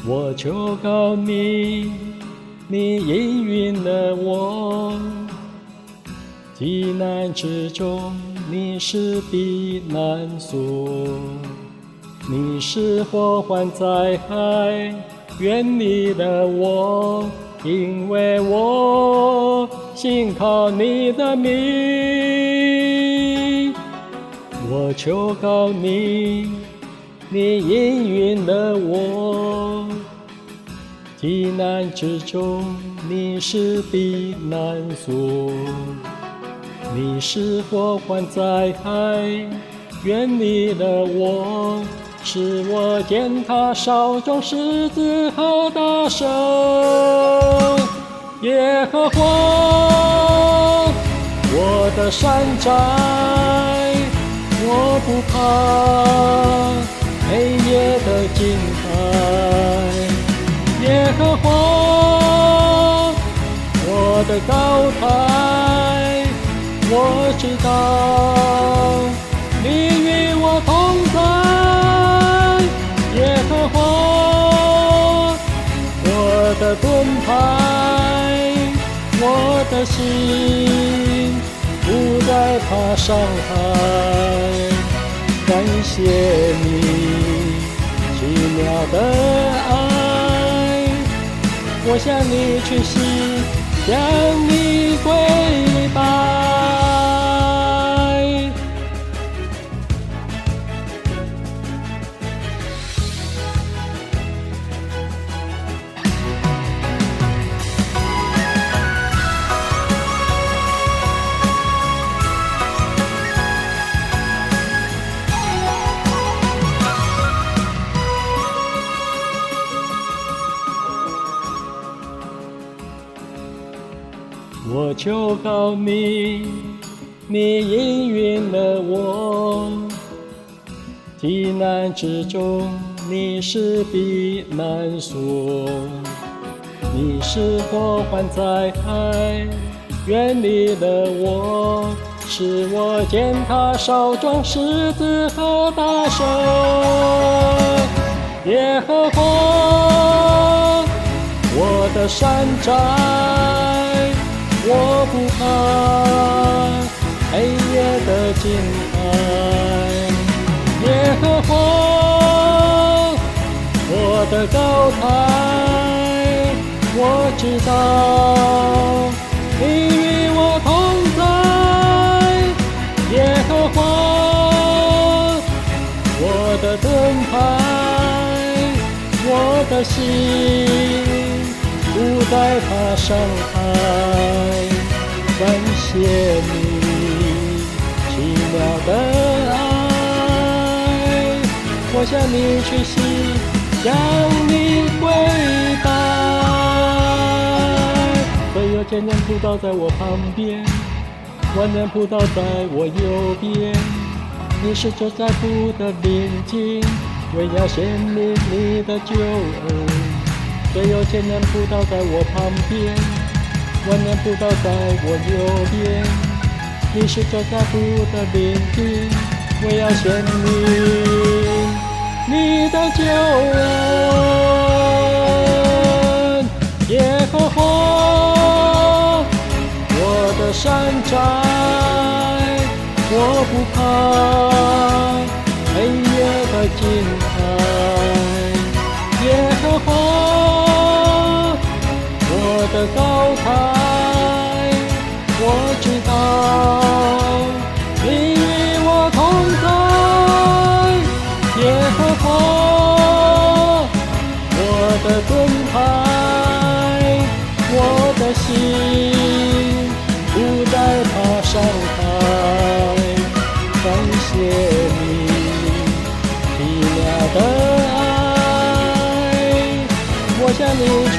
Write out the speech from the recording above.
我求告你，你应允了我。急难之中，你是避难所。你是祸患灾害，远离了我，因为我信靠你的名。我求告你，你应允了我。急难之中，你是避难所。你是祸患灾害，远离了我，使我践踏少中狮子和大蛇。耶和华，我的山寨，我不怕黑夜的惊骇。耶和华，我的高台，我知道你与我同在。耶和华，我的盾牌，我的心不再怕伤害。感谢你奇妙的爱，我向你屈膝，向你跪拜。我求告你，你应允了我。急难之中，你是避难所。你是祸患灾害，远离了我，使我践踏少壮狮子和大蛇。耶和华，我的山寨，我不怕黑夜的惊骇。耶和华，我的高台，我知道你与我同在。耶和华，我的盾牌，我的心不再怕伤害。感谢你奇妙的爱，我向你屈膝，向你跪拜。所有千人扑倒在我旁边，万人扑倒在我右边。你是这在乎的邻近，为要显明你的救恩。所有千人扑倒在我旁边，万人扑倒在我右边。你是这在乎的邻近，为要显明你的救恩。耶和华，我的山寨，我不怕黑夜的惊骇。耶和华，我的高台，我知道你与我同在。耶和华，我的盾牌，我的心不再怕伤害。感谢你奇妙的爱，我向你去